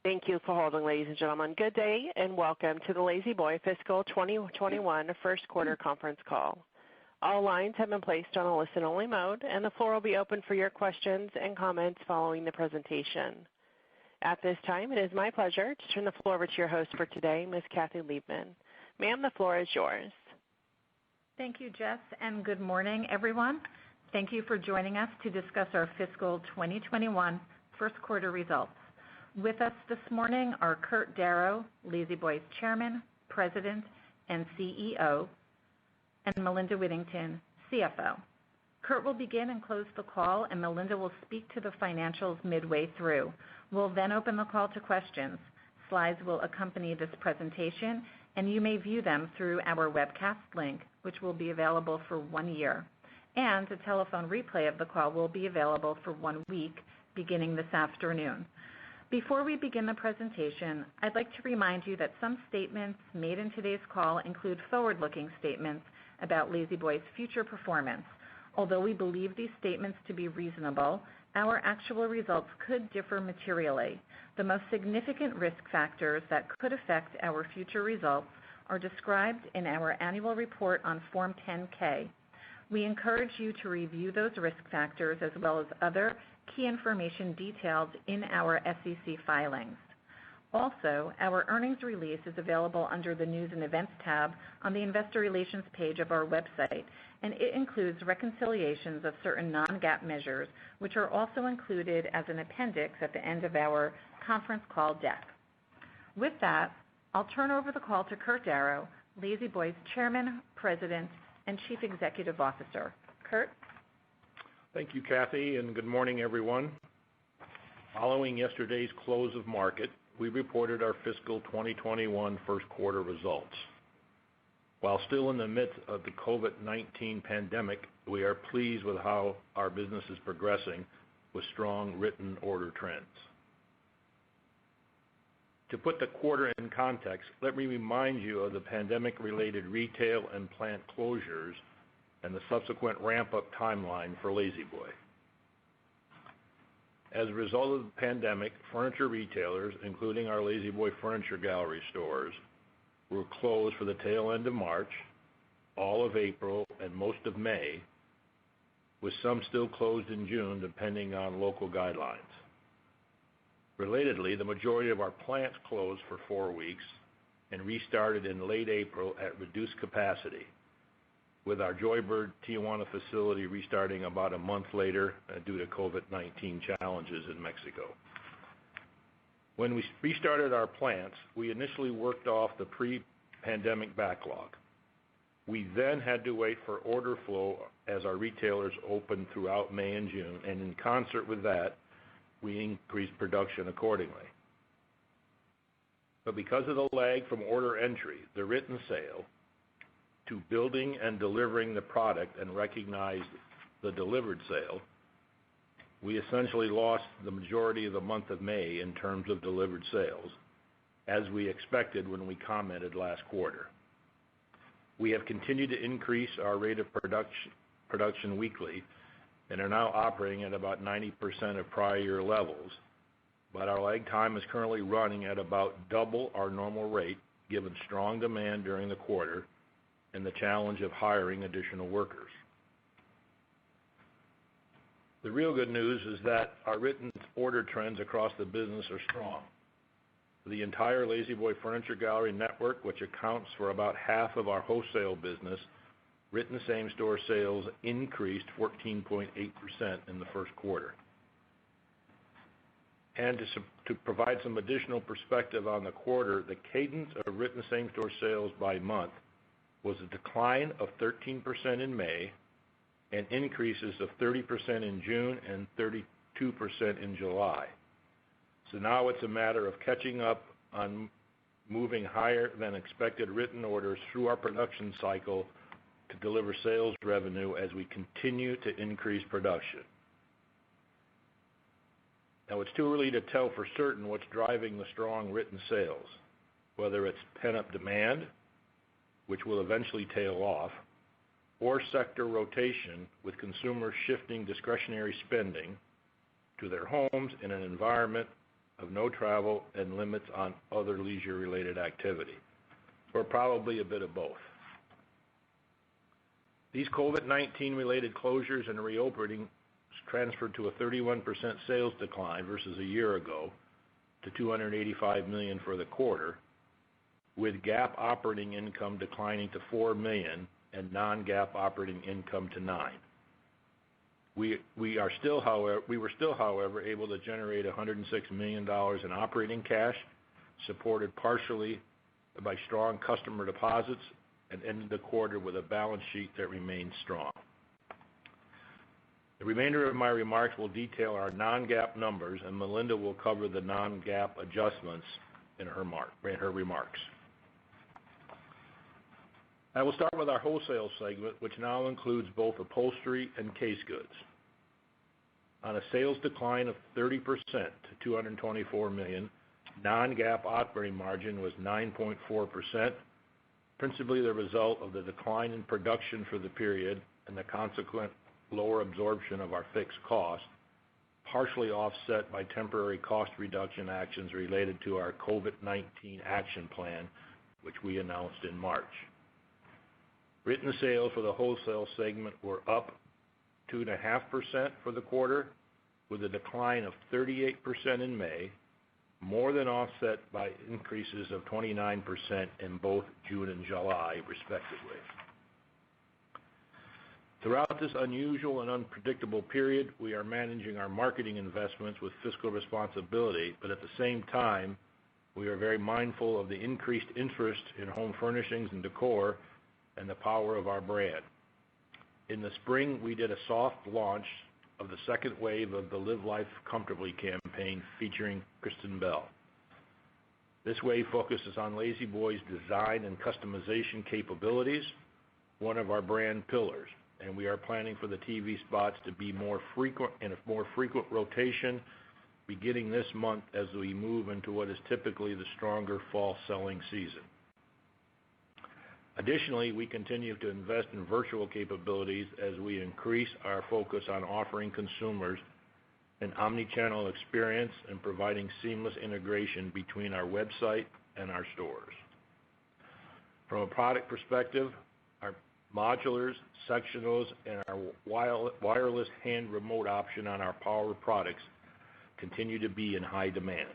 Thank you for holding, ladies and gentlemen. Good day and welcome to the La-Z-Boy Fiscal 2021 First Quarter Conference Call. All lines have been placed on a listen-only mode, and the floor will be open for your questions and comments following the presentation. At this time, it is my pleasure to turn the floor over to your host for today, Ms. Kathy Liebman. Ma'am, the floor is yours. Thank you, Jess, and good morning, everyone. Thank you for joining us to discuss our fiscal 2021 first quarter results. With us this morning are Kurt Darrow, La-Z-Boy's Chairman, President, and CEO, and Melinda Whittington, CFO. Kurt will begin and close the call, and Melinda will speak to the financials midway through. We'll then open the call to questions. Slides will accompany this presentation, and you may view them through our webcast link, which will be available for 1 year. And a telephone replay of the call will be available for 1 week, beginning this afternoon. Before we begin the presentation, I'd like to remind you that some statements made in today's call include forward-looking statements about La-Z-Boy's future performance. Although we believe these statements to be reasonable, our actual results could differ materially. The most significant risk factors that could affect our future results are described in our annual report on Form 10-K. We encourage you to review those risk factors as well as other key information detailed in our SEC filings. Also, our earnings release is available under the News and Events tab on the Investor Relations page of our website, and it includes reconciliations of certain non-GAAP measures, which are also included as an appendix at the end of our conference call deck. With that, I'll turn over the call to Kurt Darrow, La-Z-Boy's Chairman, President, and Chief Executive Officer. Kurt? Thank you, Kathy, and good morning, everyone. Following yesterday's close of market, we reported our fiscal 2021 first quarter results. While still in the midst of the COVID-19 pandemic, we are pleased with how our business is progressing with strong written order trends. To put the quarter in context, let me remind you of the pandemic-related retail and plant closures and the subsequent ramp-up timeline for La-Z-Boy. As a result of the pandemic, furniture retailers, including our La-Z-Boy Furniture Gallery stores, were closed for the tail end of March, all of April, and most of May, with some still closed in June depending on local guidelines. Relatedly, the majority of our plants closed for 4 weeks and restarted in late April at reduced capacity, with our Joybird Tijuana facility restarting about a month later due to COVID-19 challenges in Mexico. When we restarted our plants, we initially worked off the pre-pandemic backlog. We then had to wait for order flow as our retailers opened throughout May and June, and in concert with that, we increased production accordingly. But because of the lag from order entry, the written sale, to building and delivering the product and recognize the delivered sale, we essentially lost the majority of the month of May in terms of delivered sales, as we expected when we commented last quarter. We have continued to increase our rate of production weekly and are now operating at about 90% of prior year levels, but our lag time is currently running at about double our normal rate given strong demand during the quarter and the challenge of hiring additional workers. The real good news is that our written order trends across the business are strong. For the entire La-Z-Boy Furniture Gallery network, which accounts for about half of our wholesale business, written same-store sales increased 14.8% in the first quarter. And to provide some additional perspective on the quarter, the cadence of written same-store sales by month was a decline of 13% in May and increases of 30% in June and 32% in July. So now it's a matter of catching up on moving higher than expected written orders through our production cycle to deliver sales revenue as we continue to increase production. Now, it's too early to tell for certain what's driving the strong written sales, whether it's pent-up demand, which will eventually tail off, or sector rotation with consumers shifting discretionary spending to their homes in an environment of no travel and limits on other leisure-related activity, or probably a bit of both. These COVID-19 related closures and reopenings transferred to a 31% sales decline versus a year ago to $285 million for the quarter, with GAAP operating income declining to $4 million and non-GAAP operating income to $9 million. We were still, however, able to generate $106 million in operating cash, supported partially by strong customer deposits, and ended the quarter with a balance sheet that remains strong. The remainder of my remarks will detail our non-GAAP numbers, and Melinda will cover the non-GAAP adjustments in her remarks. I will start with our wholesale segment, which now includes both upholstery and case goods. On a sales decline of 30% to $224 million, non-GAAP operating margin was 9.4%, principally the result of the decline in production for the period and the consequent lower absorption of our fixed costs, partially offset by temporary cost reduction actions related to our COVID-19 action plan, which we announced in March. Written sales for the wholesale segment were up 2.5% for the quarter, with a decline of 38% in May, more than offset by increases of 29% in both June and July, respectively. Throughout this unusual and unpredictable period, we are managing our marketing investments with fiscal responsibility, but at the same time, we are very mindful of the increased interest in home furnishings and decor and the power of our brand. In the spring, we did a soft launch of the second wave of the Live Life Comfortably campaign featuring Kristen Bell. This wave focuses on La-Z-Boy's design and customization capabilities, one of our brand pillars, and we are planning for the TV spots to be more frequent rotation beginning this month as we move into what is typically the stronger fall selling season. Additionally, we continue to invest in virtual capabilities as we increase our focus on offering consumers an omni-channel experience and providing seamless integration between our website and our stores. From a product perspective, our modulars, sectionals, and our wireless hand remote option on our power products continue to be in high demand.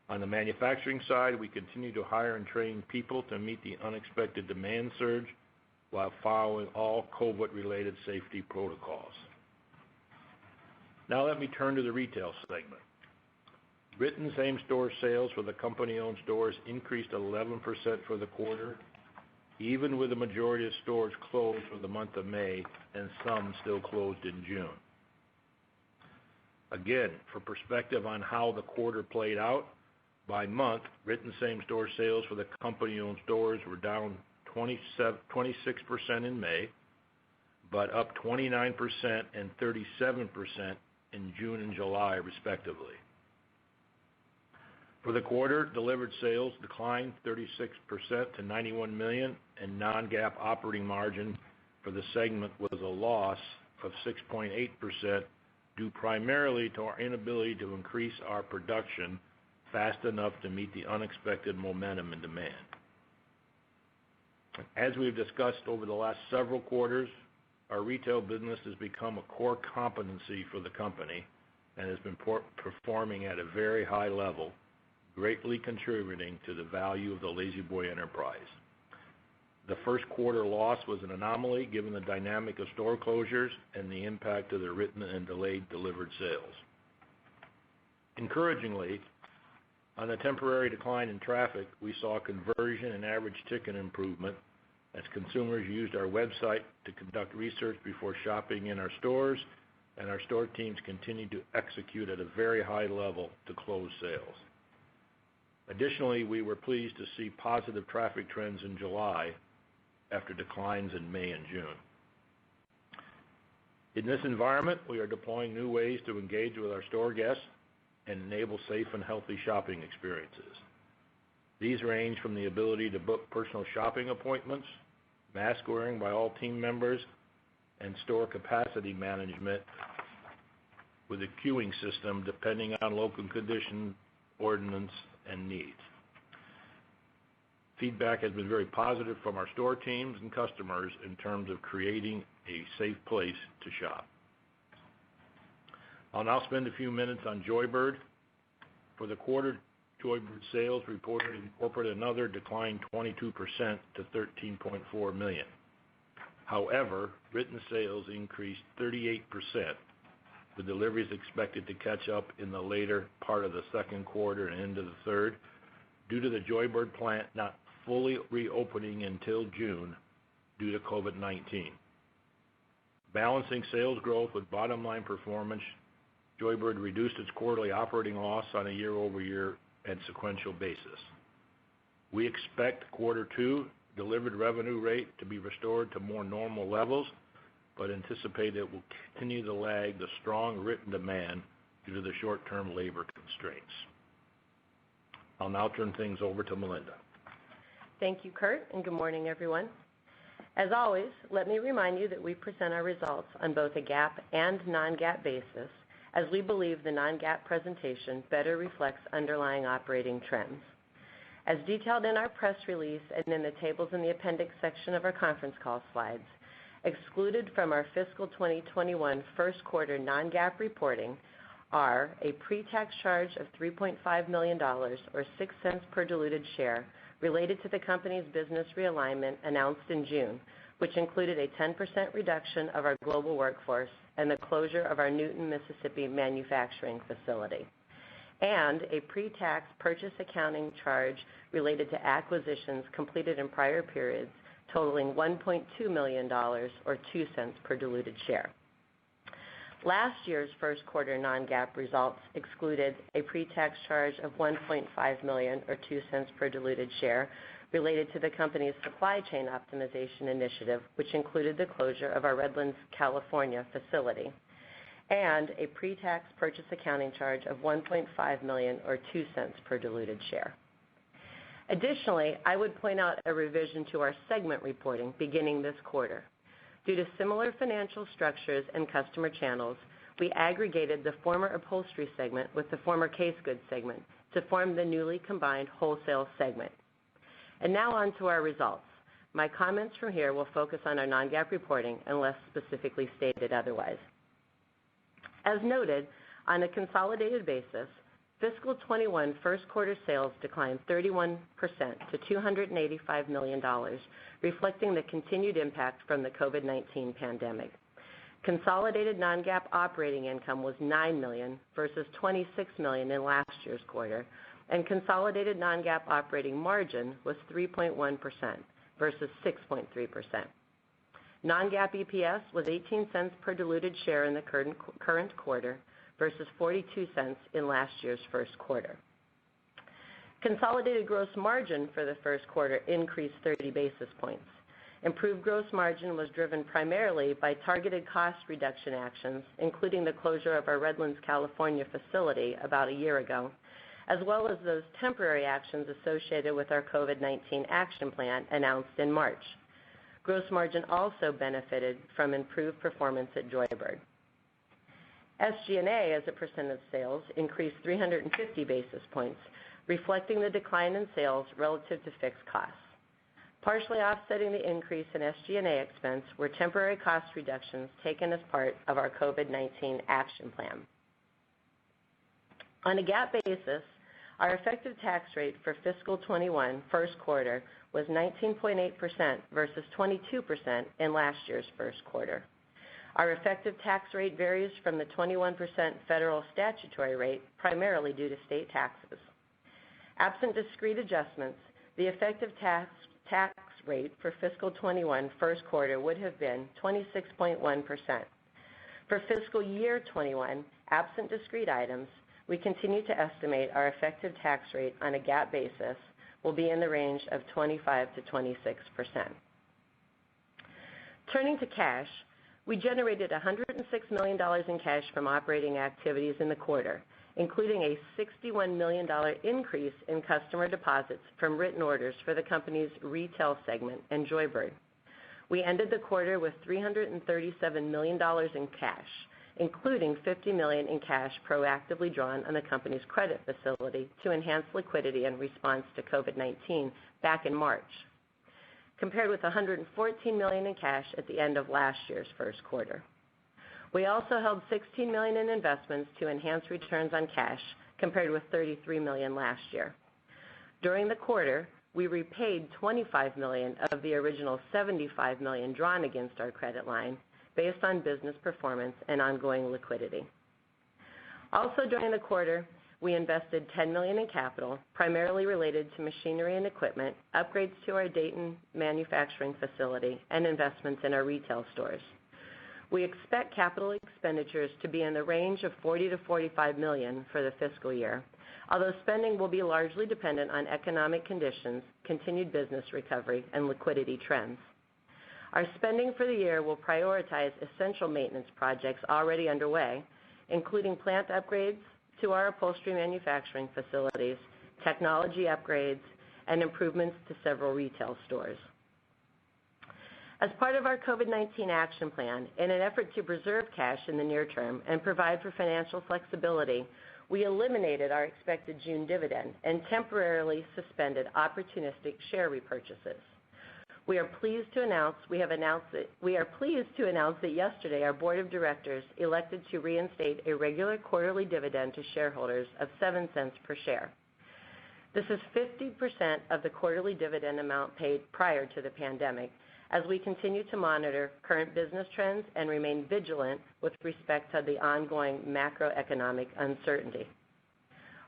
On the manufacturing side, we continue to hire and train people to meet the unexpected demand surge while following all COVID-related safety protocols. Now let me turn to the retail segment. Written same-store sales for the company-owned stores increased 11% for the quarter, even with the majority of stores closed for the month of May and some still closed in June. Again, for perspective on how the quarter played out, by month, written same-store sales for the company-owned stores were down 26% in May, but up 29% and 37% in June and July, respectively. For the quarter, delivered sales declined 36% to $91 million, and non-GAAP operating margin for the segment was a loss of 6.8%, due primarily to our inability to increase our production fast enough to meet the unexpected momentum and demand. As we've discussed over the last several quarters, our retail business has become a core competency for the company and has been performing at a very high level, greatly contributing to the value of the La-Z-Boy enterprise. The first quarter loss was an anomaly given the dynamic of store closures and the impact of the written and delayed delivered sales. Encouragingly, on a temporary decline in traffic, we saw conversion and average ticket improvement as consumers used our website to conduct research before shopping in our stores, and our store teams continued to execute at a very high level to close sales. Additionally, we were pleased to see positive traffic trends in July after declines in May and June. In this environment, we are deploying new ways to engage with our store guests and enable safe and healthy shopping experiences. These range from the ability to book personal shopping appointments, mask wearing by all team members, and store capacity management with a queuing system depending on local condition, ordinance, and needs. Feedback has been very positive from our store teams and customers in terms of creating a safe place to shop. I'll now spend a few minutes on Joybird. For the quarter, Joybird sales reported in corporate and other declined 22% to $13.4 million. However, written sales increased 38%, with deliveries expected to catch up in the later part of the second quarter and into the third, due to the Joybird plant not fully reopening until June due to COVID-19. Balancing sales growth with bottom line performance, Joybird reduced its quarterly operating loss on a year-over-year and sequential basis. We expect quarter two delivered revenue rate to be restored to more normal levels, but anticipate it will continue to lag the strong written demand due to the short-term labor constraints. I'll now turn things over to Melinda. Thank you, Kurt, and good morning, everyone. As always, let me remind you that we present our results on both a GAAP and non-GAAP basis, as we believe the non-GAAP presentation better reflects underlying operating trends. As detailed in our press release and in the tables in the appendix section of our conference call slides, excluded from our fiscal 2021 first quarter non-GAAP reporting are a pre-tax charge of $3.5 million or 6 cents per diluted share related to the company's business realignment announced in June, which included a 10% reduction of our global workforce and the closure of our Newton, Mississippi manufacturing facility, and a pre-tax purchase accounting charge related to acquisitions completed in prior periods totaling $1.2 million or 2 cents per diluted share. Last year's first quarter non-GAAP results excluded a pre-tax charge of $1.5 million or 2 cents per diluted share related to the company's supply chain optimization initiative, which included the closure of our Redlands, California facility, and a pre-tax purchase accounting charge of $1.5 million or 2 cents per diluted share. Additionally, I would point out a revision to our segment reporting beginning this quarter. Due to similar financial structures and customer channels, we aggregated the former upholstery segment with the former case goods segment to form the newly combined wholesale segment. And now on to our results. My comments from here will focus on our non-GAAP reporting unless specifically stated otherwise. As noted, on a consolidated basis, fiscal 21 first quarter sales declined 31% to $285 million, reflecting the continued impact from the COVID-19 pandemic. Consolidated non-GAAP operating income was $9 million versus $26 million in last year's quarter, and consolidated non-GAAP operating margin was 3.1% versus 6.3%. Non-GAAP EPS was 18 cents per diluted share in the current quarter versus 42 cents in last year's first quarter. Consolidated gross margin for the first quarter increased 30 basis points. Improved gross margin was driven primarily by targeted cost reduction actions, including the closure of our Redlands, California facility about a year ago, as well as those temporary actions associated with our COVID-19 action plan announced in March. Gross margin also benefited from improved performance at Joybird. SG&A as a percent of sales increased 350 basis points, reflecting the decline in sales relative to fixed costs. Partially offsetting the increase in SG&A expense were temporary cost reductions taken as part of our COVID-19 action plan. On a GAAP basis, our effective tax rate for fiscal 21 first quarter was 19.8% versus 22% in last year's first quarter. Our effective tax rate varies from the 21% federal statutory rate, primarily due to state taxes. Absent discrete adjustments, the effective tax rate for fiscal 21 first quarter would have been 26.1%. For fiscal year 21, absent discrete items, we continue to estimate our effective tax rate on a GAAP basis will be in the range of 25 to 26%. Turning to cash, we generated $106 million in cash from operating activities in the quarter, including a $61 million increase in customer deposits from written orders for the company's retail segment and Joybird. We ended the quarter with $337 million in cash, including $50 million in cash proactively drawn on the company's credit facility to enhance liquidity in response to COVID-19 back in March, compared with $114 million in cash at the end of last year's first quarter. We also held $16 million in investments to enhance returns on cash, compared with $33 million last year. During the quarter, we repaid $25 million of the original $75 million drawn against our credit line based on business performance and ongoing liquidity. Also during the quarter, we invested $10 million in capital, primarily related to machinery and equipment, upgrades to our Dayton manufacturing facility, and investments in our retail stores. We expect capital expenditures to be in the range of $40 to $45 million for the fiscal year, although spending will be largely dependent on economic conditions, continued business recovery, and liquidity trends. Our spending for the year will prioritize essential maintenance projects already underway, including plant upgrades to our upholstery manufacturing facilities, technology upgrades, and improvements to several retail stores. As part of our COVID-19 action plan, in an effort to preserve cash in the near term and provide for financial flexibility, we eliminated our expected June dividend and temporarily suspended opportunistic share repurchases. We are pleased to announce that yesterday our board of directors elected to reinstate a regular quarterly dividend to shareholders of 7 cents per share. This is 50% of the quarterly dividend amount paid prior to the pandemic, as we continue to monitor current business trends and remain vigilant with respect to the ongoing macroeconomic uncertainty.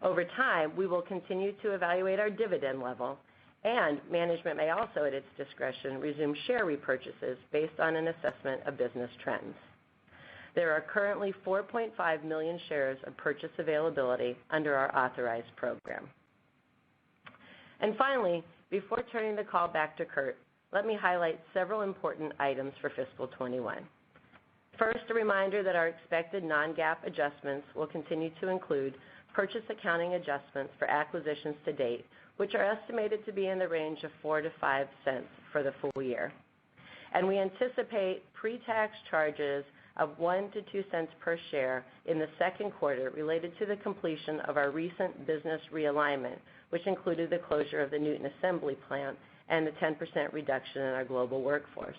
Over time, we will continue to evaluate our dividend level, and management may also, at its discretion, resume share repurchases based on an assessment of business trends. There are currently 4.5 million shares of purchase availability under our authorized program. And finally, before turning the call back to Kurt, let me highlight several important items for fiscal 21. First, a reminder that our expected non-GAAP adjustments will continue to include purchase accounting adjustments for acquisitions to date, which are estimated to be in the range of 4 to 5 cents for the full year. And we anticipate pre-tax charges of 1 to 2 cents per share in the second quarter related to the completion of our recent business realignment, which included the closure of the Newton assembly plant and the 10% reduction in our global workforce.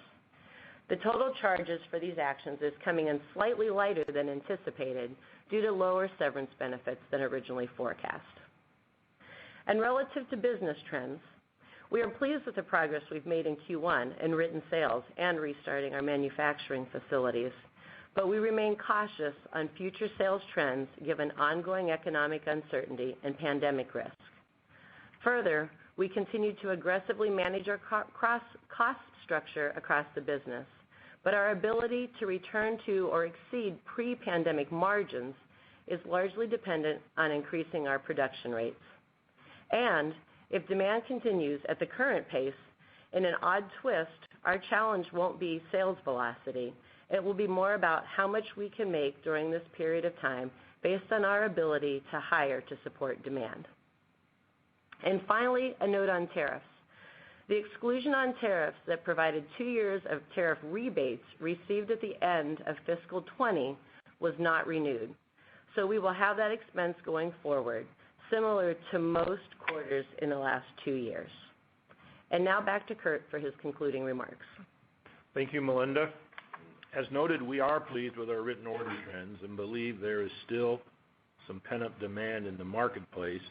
The total charges for these actions is coming in slightly lighter than anticipated due to lower severance benefits than originally forecast. And relative to business trends, we are pleased with the progress we've made in Q1 in written sales and restarting our manufacturing facilities, but we remain cautious on future sales trends given ongoing economic uncertainty and pandemic risk. Further, we continue to aggressively manage our cost structure across the business, but our ability to return to or exceed pre-pandemic margins is largely dependent on increasing our production rates. And if demand continues at the current pace, in an odd twist, our challenge won't be sales velocity. It will be more about how much we can make during this period of time based on our ability to hire to support demand. And finally, a note on tariffs. The exclusion on tariffs that provided 2 years of tariff rebates received at the end of fiscal 20 was not renewed. So we will have that expense going forward, similar to most quarters in the last 2 years. And now back to Kurt for his concluding remarks. Thank you, Melinda. As noted, we are pleased with our written order trends and believe there is still some pent-up demand in the marketplace,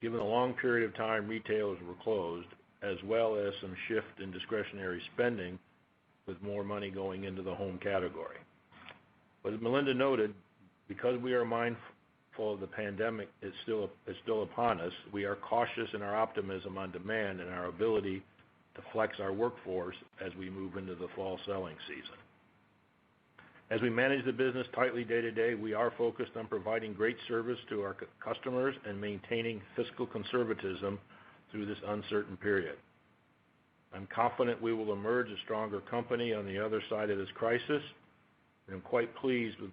given the long period of time retailers were closed, as well as some shift in discretionary spending with more money going into the home category. But as Melinda noted, because we are mindful of the pandemic is still upon us, we are cautious in our optimism on demand and our ability to flex our workforce as we move into the fall selling season. As we manage the business tightly day to day, we are focused on providing great service to our customers and maintaining fiscal conservatism through this uncertain period. I'm confident we will emerge a stronger company on the other side of this crisis, and I'm quite pleased with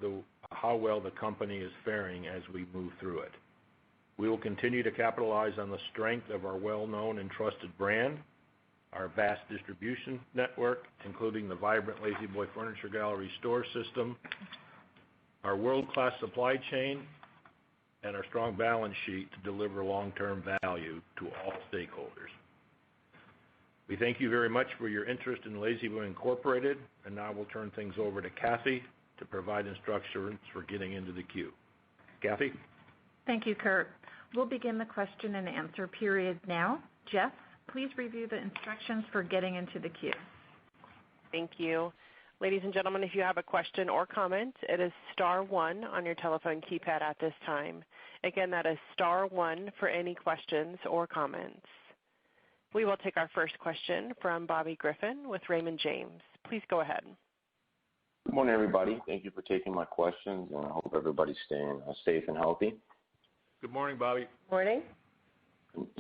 how well the company is faring as we move through it. We will continue to capitalize on the strength of our well-known and trusted brand, our vast distribution network, including the vibrant La-Z-Boy Furniture Gallery store system, our world-class supply chain, and our strong balance sheet to deliver long-term value to all stakeholders. We thank you very much for your interest in La-Z-Boy Incorporated, and now we'll turn things over to Kathy to provide instructions for getting into the queue. Kathy? Thank you, Kurt. We'll begin the question and answer period now. Jeff, please review the instructions for getting into the queue. Thank you. Ladies and gentlemen, if you have a question or comment, it is star one on your telephone keypad at this time. Again, that is star one for any questions or comments. We will take our first question from Bobby Griffin with Raymond James. Please go ahead. Good morning, everybody. Thank you for taking my questions, and I hope everybody's staying safe and healthy. Good morning, Bobby. Morning.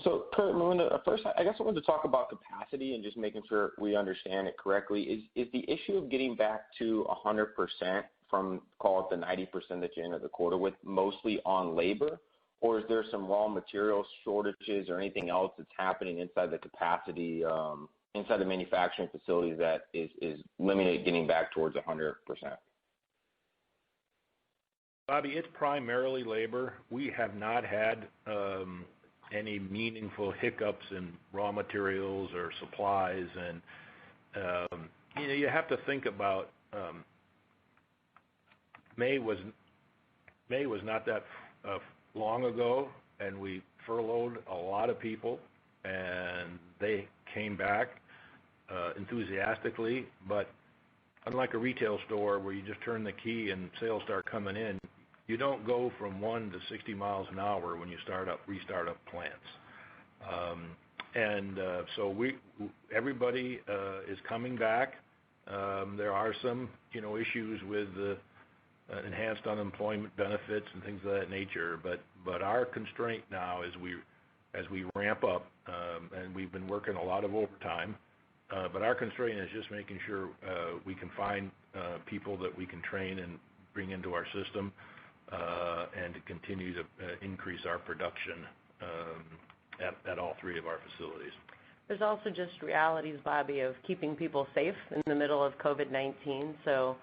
So, Kurt, Melinda, first, I guess I wanted to talk about capacity and just making sure we understand it correctly. Is the issue of getting back to 100% from, call it the 90% that you ended the quarter with, mostly on labor? Or is there some raw material shortages or anything else that's happening inside the capacity, inside the manufacturing facilities that is limiting getting back towards 100%? Bobby, it's primarily labor. We have not had any meaningful hiccups in raw materials or supplies, and you have to think about May was not that long ago, and we furloughed a lot of people, and they came back enthusiastically. But unlike a retail store where you just turn the key and sales start coming in, you don't go from 1 to 60 miles an hour when you restart up plants. So everybody is coming back. There are some, issues with the enhanced unemployment benefits and things of that nature. But our constraint now as we ramp up, and we've been working a lot of overtime. But our constraint is just making sure we can find people that we can train and bring into our system. And to continue to increase our production at all three of our facilities. There's also just realities, Bobby, of keeping people safe in the middle of COVID-19. So,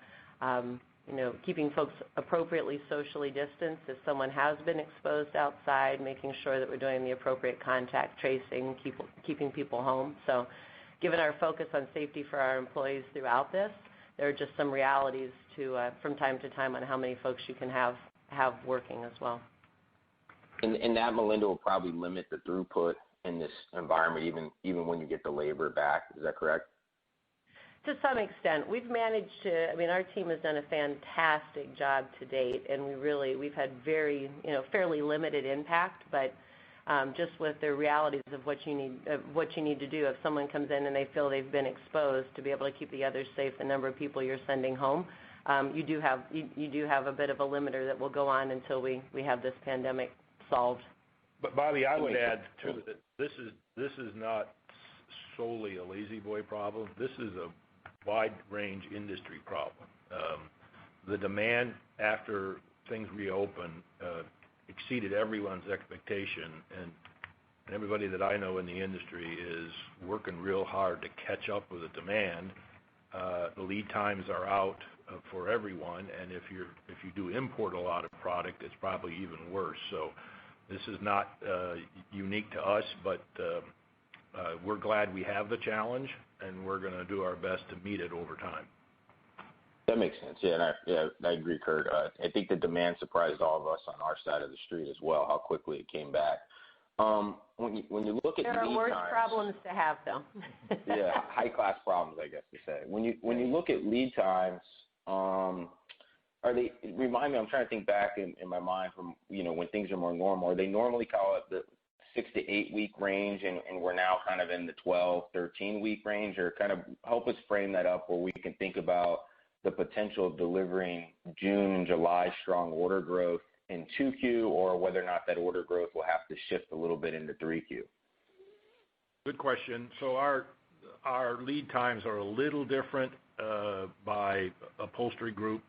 keeping folks appropriately socially distanced if someone has been exposed outside, making sure that we're doing the appropriate contact tracing, keeping people home. So, given our focus on safety for our employees throughout this, there are just some realities to from time to time on how many folks you can have working as well. And that, Melinda, will probably limit the throughput in this environment, even when you get the labor back. Is that correct? To some extent. We've managed to, our team has done a fantastic job to date, and we've had fairly limited impact, but just with the realities of what you need to do if someone comes in and they feel they've been exposed, to be able to keep the others safe, the number of people you're sending home, you do have a bit of a limiter that will go on until we have this pandemic solved. But Bobby, I would add too that this is not solely a La-Z-Boy problem. This is a wide range industry problem. The demand after things reopen exceeded everyone's expectation, and everybody that I know in the industry is working real hard to catch up with the demand. The lead times are out for everyone, and if you do import a lot of product, it's probably even worse. So this is not unique to us, but we're glad we have the challenge, and we're going to do our best to meet it over time. That makes sense. Yeah, I agree, Kurt. I think the demand surprised all of us on our side of the street as well, how quickly it came back. When you look at there are lead worse times, problems to have, though. Yeah, high class problems, I guess to say. When you look at lead times, are they? Remind me. I'm trying to think back in my mind from when things are more normal. Are they normally call it the 6 to 8 week range, and we're now kind of in the 12, 13 week range, or kind of help us frame that up where we can think about the potential of delivering June and July strong order growth in 2Q, or whether or not that order growth will have to shift a little bit into 3Q? Good question. So our lead times are a little different by upholstery group.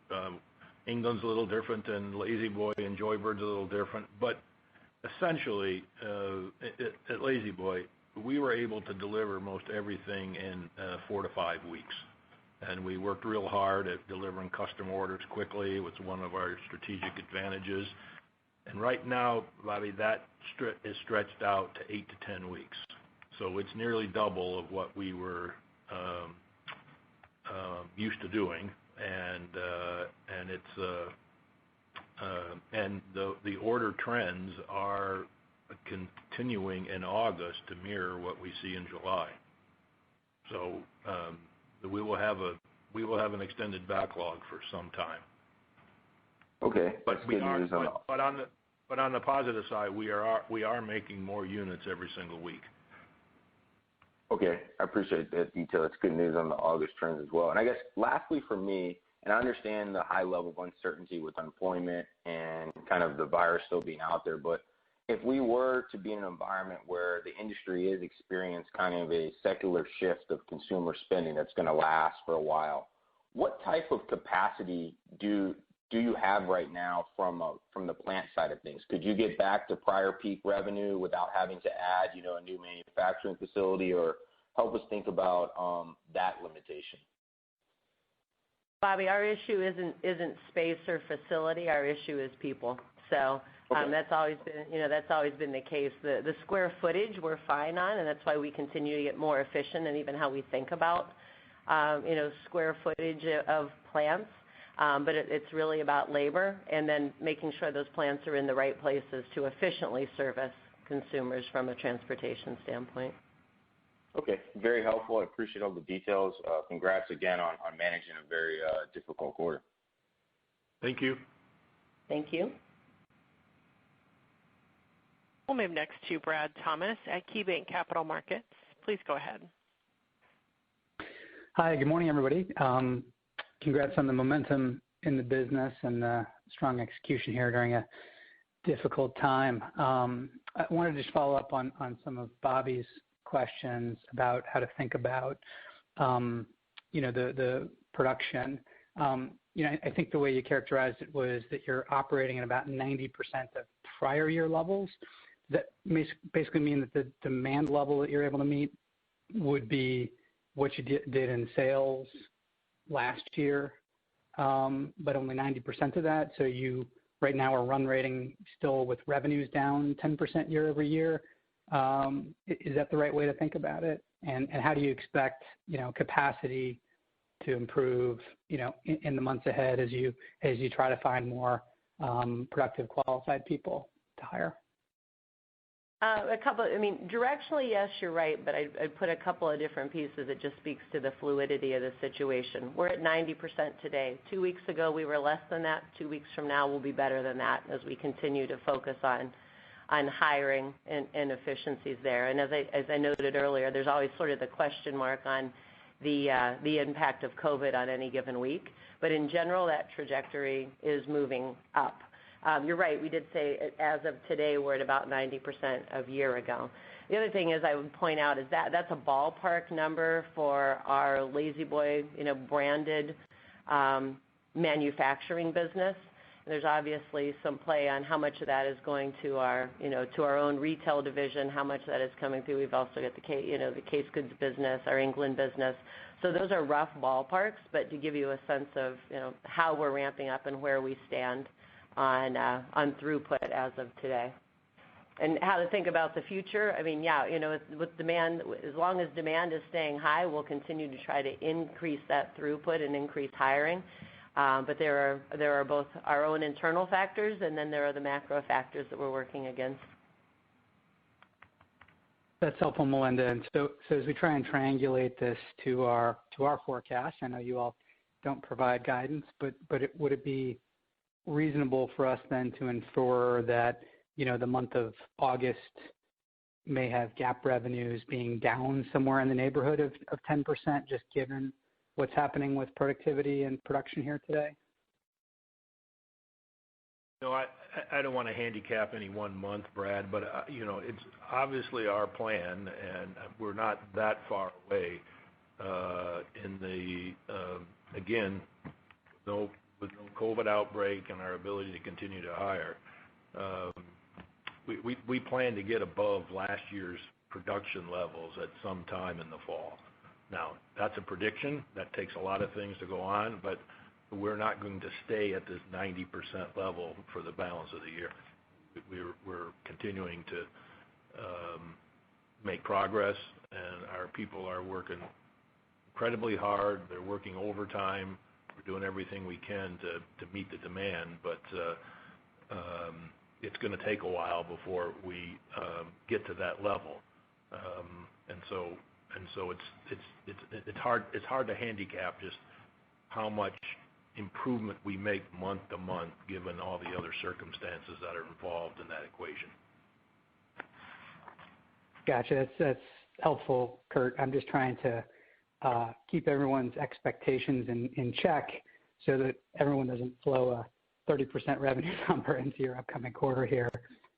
England's a little different, and La-Z-Boy and Joybird's a little different. But essentially, at La-Z-Boy, we were able to deliver most everything in 4 to 5 weeks. and we worked real hard at delivering custom orders quickly. It was one of our strategic advantages. And right now, Bobby, that is stretched out to 8 to 10 weeks. So it's nearly double of what we were used to doing, and the order trends are continuing in August to mirror what we see in July. So we will have an extended backlog for some time. Okay, but on the positive side, we are making more units every single week. Okay, I appreciate that detail. It's good news on the August trends as well. And I guess lastly for me, and I understand the high level of uncertainty with unemployment and kind of the virus still being out there, but if we were to be in an environment where the industry is experiencing kind of a secular shift of consumer spending that's going to last for a while, what type of capacity do you have right now from the plant side of things? Could you get back to prior peak revenue without having to add, a new manufacturing facility, or help us think about that limitation? Bobby, our issue isn't space or facility. Our issue is people. So okay. that's always been the case. The square footage we're fine on, and that's why we continue to get more efficient, and even how we think about square footage of plants. But it's really about labor, and then making sure those plants are in the right places to efficiently service consumers from a transportation standpoint. Okay, very helpful. I appreciate all the details. Congrats again on managing a very difficult quarter. Thank you. Thank you. We'll move next to Brad Thomas at KeyBanc Capital Markets. Please go ahead. Hi, good morning, everybody. Congrats on the momentum in the business and strong execution here during a difficult time. I wanted to just follow up on some of Bobby's questions about how to think about, the production. I think the way you characterized it was that you're operating at about 90% of prior year levels. Does that basically mean that the demand level that you're able to meet would be what you did in sales last year, but only 90% of that? So you right now are run rating still with revenues down 10% year over year. Is that the right way to think about it? And how do you expect capacity to improve in the months ahead as you try to find more productive, qualified people to hire? Directionally, yes, you're right, but I'd put a couple of different pieces. It just speaks to the fluidity of the situation. We're at 90% today. 2 weeks ago, we were less than that. 2 weeks from now, we'll be better than that as we continue to focus on hiring and efficiencies there. And as I noted earlier, there's always sort of the question mark on the impact of COVID on any given week. But in general, that trajectory is moving up. You're right. We did say as of today, we're at about 90% of year ago. The other thing is I would point out is that's a ballpark number for our La-Z-Boy, branded manufacturing business. And there's obviously some play on how much of that is going to our, to our own retail division, how much of that is coming through. We've also got the case goods business, our England business. So those are rough ballparks, but to give you a sense of, how we're ramping up and where we stand on throughput as of today. And how to think about the future, with demand, as long as demand is staying high, we'll continue to try to increase that throughput and increase hiring. But there are both our own internal factors, and then there are the macro factors that we're working against. That's helpful, Melinda. And so as we try and triangulate this to our forecast, I know you all don't provide guidance, but would it be reasonable for us then to infer that the month of August may have GAAP revenues being down somewhere in the neighborhood of 10%, just given what's happening with productivity and production here today? I don't want to handicap any one month, Brad, but it's obviously our plan, and we're not that far away. With no COVID outbreak and our ability to continue to hire, we plan to get above last year's production levels at some time in the fall. Now, that's a prediction. That takes a lot of things to go on, but we're not going to stay at this 90% level for the balance of the year. We're continuing to make progress, and our people are working incredibly hard. They're working overtime. We're doing everything we can to meet the demand, but it's going to take a while before we get to that level. And so it's hard to handicap just how much improvement we make month to month, given all the other circumstances that are involved in that equation. Gotcha. That's helpful, Kurt. I'm just trying to keep everyone's expectations in check so that everyone doesn't flow a 30% revenue number into your upcoming quarter here,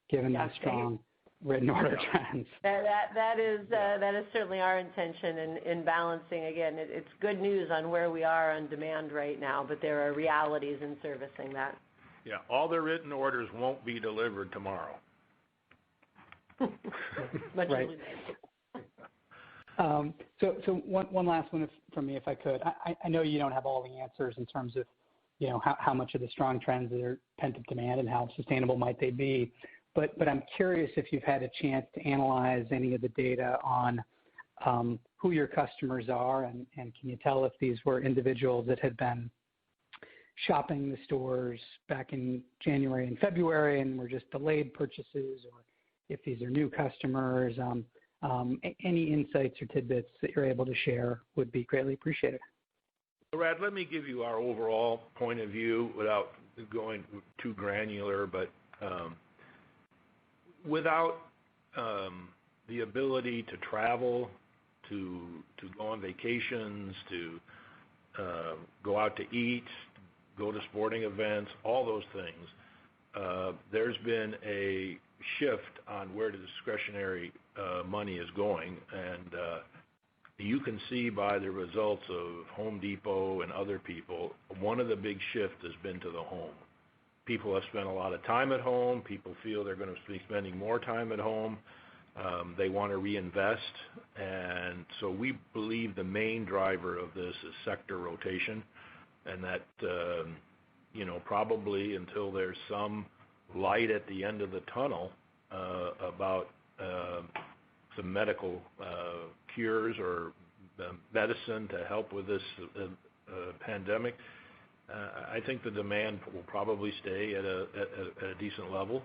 given the strong written order trends. That is certainly our intention in balancing. Again, it's good news on where we are on demand right now, but there are realities in servicing that. Yeah, all the written orders won't be delivered tomorrow. Right. So one last one from me, if I could. I know you don't have all the answers in terms of, how much of the strong trends are pent-up demand and how sustainable might they be. But I'm curious if you've had a chance to analyze any of the data on who your customers are, and can you tell if these were individuals that had been shopping the stores back in January and February and were just delayed purchases, or if these are new customers? Any insights or tidbits that you're able to share would be greatly appreciated. Brad, let me give you our overall point of view without going too granular, but without the ability to travel, to go on vacations, to go out to eat, go to sporting events, all those things, there's been a shift on where the discretionary money is going, and you can see by the results of Home Depot and other people, one of the big shifts has been to the home. People have spent a lot of time at home. People feel they're going to be spending more time at home. They want to reinvest, and so we believe the main driver of this is sector rotation, and that probably until there's some light at the end of the tunnel about some medical cures or medicine to help with this pandemic, I think the demand will probably stay at a decent level,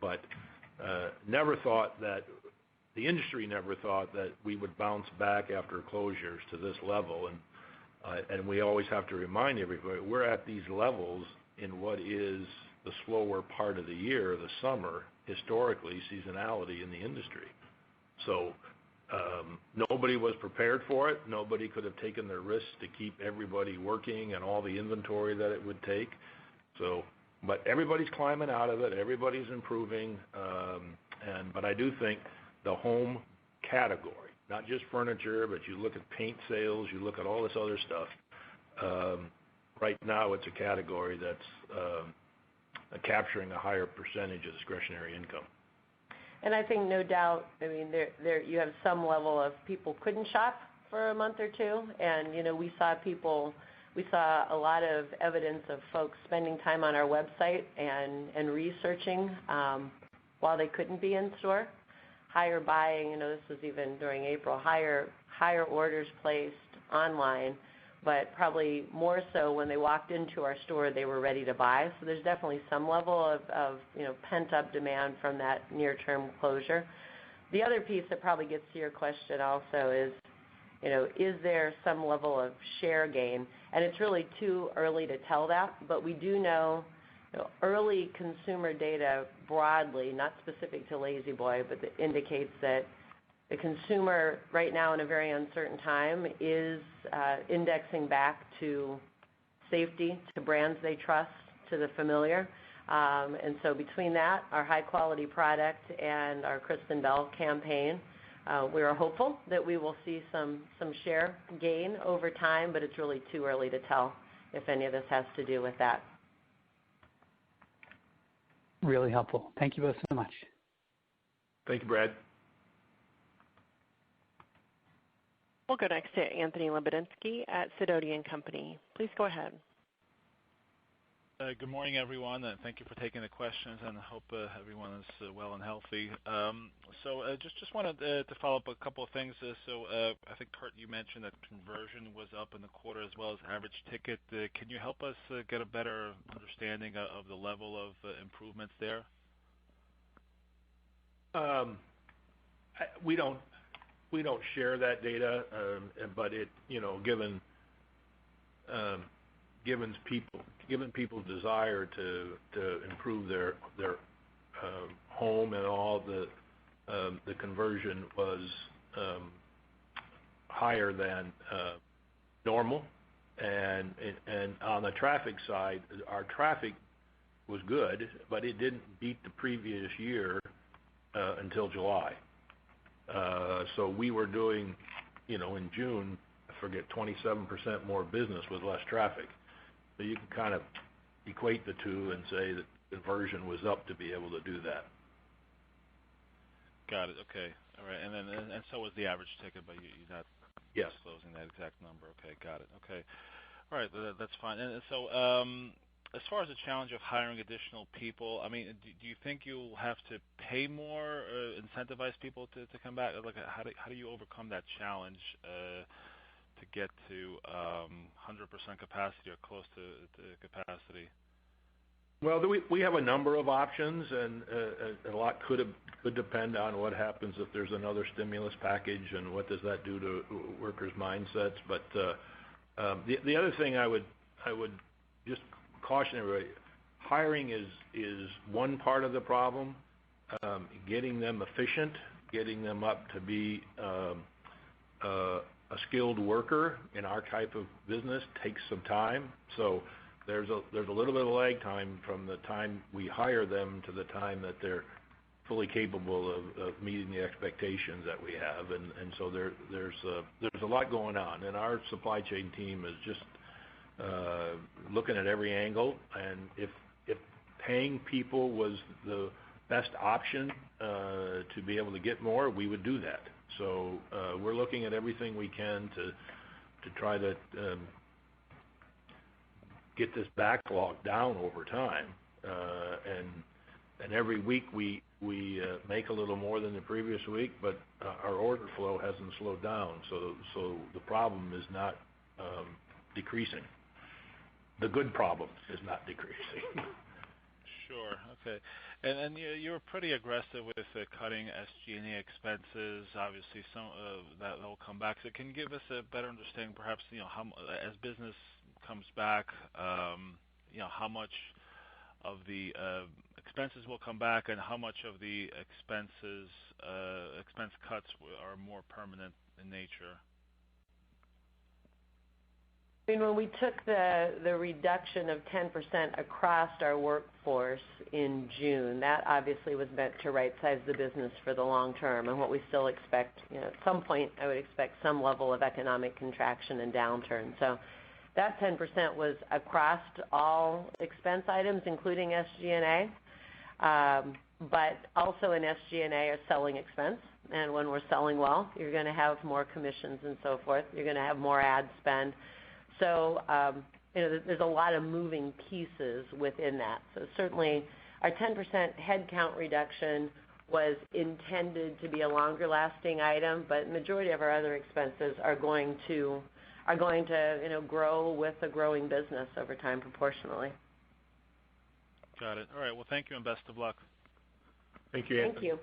but the industry never thought that we would bounce back after closures to this level, and we always have to remind everybody we're at these levels in what is the slower part of the year, the summer, historically seasonality in the industry. So nobody was prepared for it. Nobody could have taken the risk to keep everybody working and all the inventory that it would take. But everybody's climbing out of it. Everybody's improving. But I do think the home category, not just furniture, but you look at paint sales, you look at all this other stuff. Right now, it's a category that's capturing a higher percentage of discretionary income. And I think no doubt, there you have some level of people couldn't shop for a month or two, and we saw a lot of evidence of folks spending time on our website and researching while they couldn't be in store. Higher buying, this was even during April, higher orders placed online, but probably more so when they walked into our store, they were ready to buy. So there's definitely some level of pent-up demand from that near-term closure. The other piece that probably gets to your question also is there some level of share gain? And it's really too early to tell that, but we do know early consumer data broadly, not specific to La-Z-Boy, but that indicates that the consumer right now in a very uncertain time is indexing back to safety, to brands they trust, to the familiar. And so between that, our high-quality product, and our Kristen Bell campaign, we are hopeful that we will see some share gain over time, but it's really too early to tell if any of this has to do with that. Really helpful. Thank you both so much. Thank you, Brad. We'll go next to Anthony Lebedinsky at Sidoti & Company. Please go ahead. Good morning, everyone, and thank you for taking the questions, and I hope everyone is well and healthy. Just wanted to follow up a couple of things. I think, Kurt, you mentioned that conversion was up in the quarter as well as average ticket. Can you help us get a better understanding of the level of improvements there? We don't share that data, but it, given people's desire to improve their home and all, the conversion was higher than normal, and on the traffic side, our traffic was good, but it didn't beat the previous year until July. So we were doing, in June, I forget, 27% more business with less traffic. So you can kind of equate the two and say that conversion was up to be able to do that. Got it. Okay. All right. And so was the average ticket, but you're not disclosing that exact number. Okay. Got it. Okay. All right. That's fine. And so as far as the challenge of hiring additional people, I mean, do you think you'll have to pay more, incentivize people to come back? Like, how do you overcome that challenge to get to 100% capacity or close to capacity? Well, we have a number of options, and a lot could depend on what happens if there's another stimulus package and what does that do to workers' mindsets. But the other thing I would just caution everybody, hiring is one part of the problem. Getting them efficient, getting them up to be a skilled worker in our type of business takes some time. So there's a little bit of lag time from the time we hire them to the time that they're fully capable of meeting the expectations that we have, and so there's a lot going on, and our supply chain team is just looking at every angle, and if paying people was the best option to be able to get more, we would do that. So we're looking at everything we can to try to get this backlog down over time, and every week we make a little more than the previous week, but our order flow hasn't slowed down, so the problem is not decreasing. The good problem is not decreasing. Sure. Okay. And you were pretty aggressive with cutting SG&A expenses. Obviously, some that will come back. So can you give us a better understanding, perhaps, how, as business comes back, how much of the expenses will come back, and how much of the expense cuts are more permanent in nature? I mean, when we took the reduction of 10% across our workforce in June, that obviously was meant to right-size the business for the long term, and what we still expect, at some point I would expect some level of economic contraction and downturn. So that 10% was across all expense items, including SG&A, but also in SG&A are selling expense, and when we're selling well, you're going to have more commissions and so forth. You're going to have more ad spend. So, there's a lot of moving pieces within that. So certainly our 10% headcount reduction was intended to be a longer lasting item, but the majority of our other expenses are going to grow with a growing business over time proportionally. Got it. All right. Well, thank you and best of luck. Thank you, Anthony. Thank you.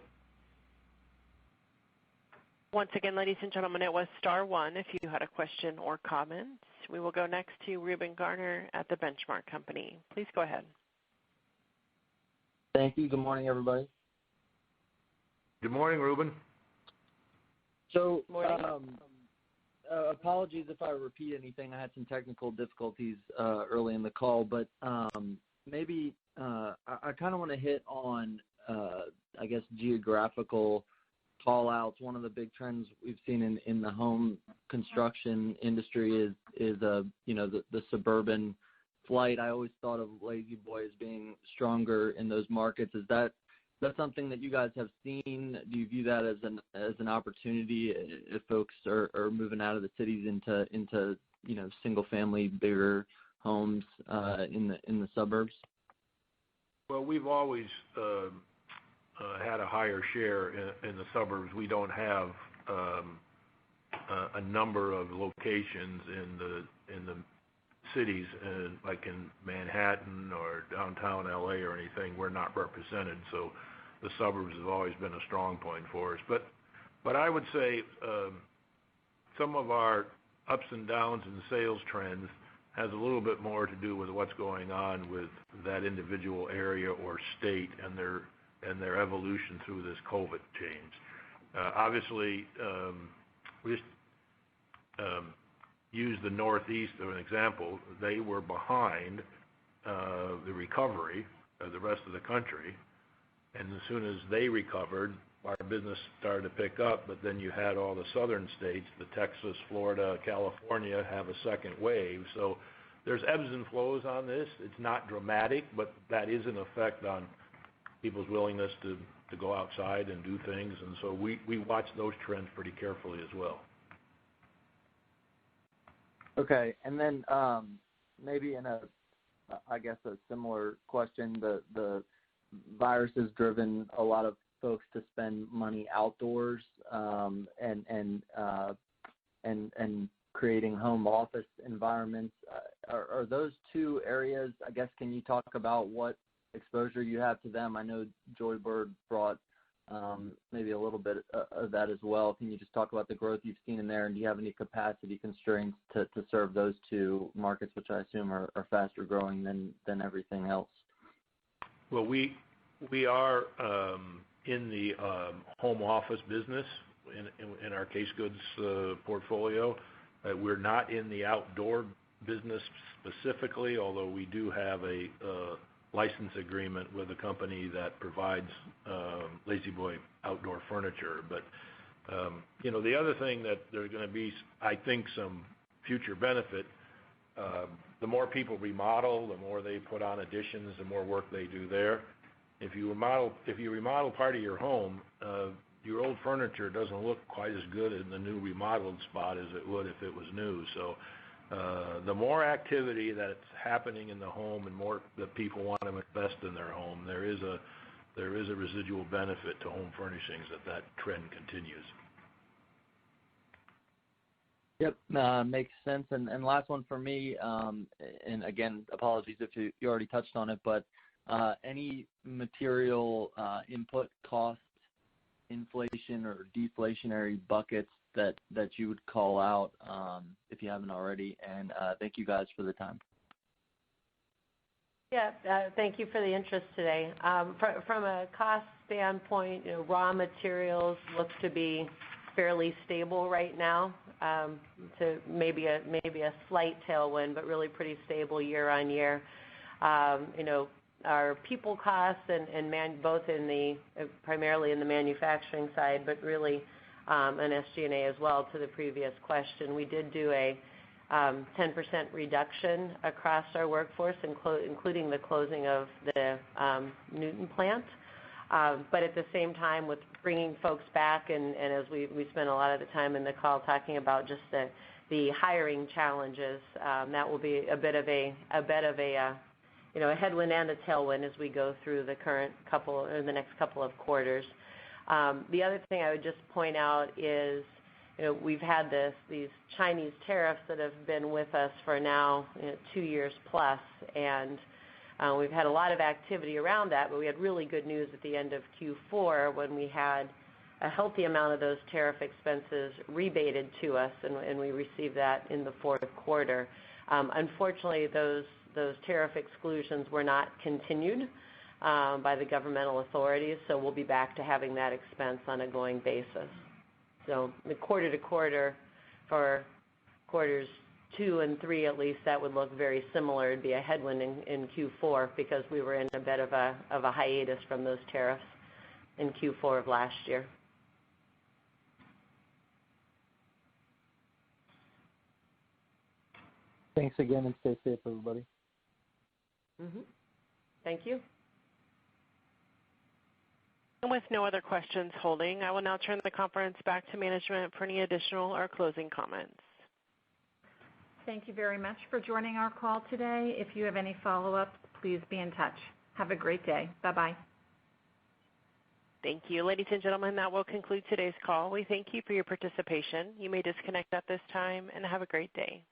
Once again, ladies and gentlemen, it was *1 if you had a question or comment. We will go next to Reuben Garner at the Benchmark Company. Please go ahead. Thank you. Good morning, everybody. Good morning, Reuben. So, apologies if I repeat anything. I had some technical difficulties early in the call, but maybe I kind of want to hit on, I guess, geographical call-outs. One of the big trends we've seen in the home construction industry is the suburban flight. I always thought of La-Z-Boy as being stronger in those markets. Is that that something that you guys have seen? Do you view that as an opportunity if folks are moving out of the cities into single family bigger homes in the suburbs? Well, we've always had a higher share in the suburbs. We don't have a number of locations in the cities, like in Manhattan or downtown LA or anything. We're not represented, so the suburbs have always been a strong point for us. But I would say some of our ups and downs in sales trends has a little bit more to do with what's going on with that individual area or state and their evolution through this COVID change. Obviously, we just use the Northeast as an example. They were behind the recovery of the rest of the country, and as soon as they recovered, our business started to pick up. But then you had all the southern states, the Texas, Florida, California, have a second wave. So there's ebbs and flows on this. It's not dramatic, but that is an effect on people's willingness to go outside and do things, and so we watch those trends pretty carefully as well. Okay, and then maybe in a similar question, the virus has driven a lot of folks to spend money outdoors and creating home office environments. Are those two areas? I guess, can you talk about what exposure you have to them? I know Joybird brought maybe a little bit of that as well. Can you just talk about the growth you've seen in there, and do you have any capacity constraints to serve those two markets, which I assume are faster growing than everything else? Well, we are in the home office business in our case goods portfolio. We're not in the outdoor business specifically, although we do have a license agreement with a company that provides La-Z-Boy outdoor furniture. But the other thing that there's going to be, I think, some future benefit. The more people remodel, the more they put on additions, the more work they do there. If you remodel part of your home, your old furniture doesn't look quite as good in the new remodeled spot as it would if it was new. So the more activity that's happening in the home and more that people want to invest in their home, there is a residual benefit to home furnishings that trend continues. Yep, makes sense. And last one for me, and again, apologies if you already touched on it, but any material input cost inflation or deflationary buckets that you would call out if you haven't already? And thank you guys for the time. Yeah, thank you for the interest today. From a cost standpoint, raw materials look to be fairly stable right now, to maybe a slight tailwind, but really pretty stable year on year. Our people costs and both primarily in the manufacturing side, but really an SG&A as well. To the previous question, we did do a 10% reduction across our workforce, including the closing of the Newton plant. But at the same time, with bringing folks back, and as we spent a lot of the time in the call talking about just the hiring challenges, that will be a bit of a headwind and a tailwind as we go through the next couple of quarters. The other thing I would just point out is, we've had these Chinese tariffs that have been with us for now 2 years plus, and we've had a lot of activity around that, but we had really good news at the end of Q4 when we had a healthy amount of those tariff expenses rebated to us, and we received that in the fourth quarter. Unfortunately, those tariff exclusions were not continued by the governmental authorities, so we'll be back to having that expense on a going basis. So the quarter to quarter, for quarters 2 and 3 at least, that would look very similar. It'd be a headwind in Q4 because we were in a bit of a hiatus from those tariffs in Q4 of last year. Thanks again, and stay safe, everybody. Thank you. And with no other questions holding, I will now turn the conference back to management for any additional or closing comments. Thank you very much for joining our call today. If you have any follow-ups, please be in touch. Have a great day. Bye-bye. Thank you. Ladies and gentlemen, that will conclude today's call. We thank you for your participation. You may disconnect at this time and have a great day.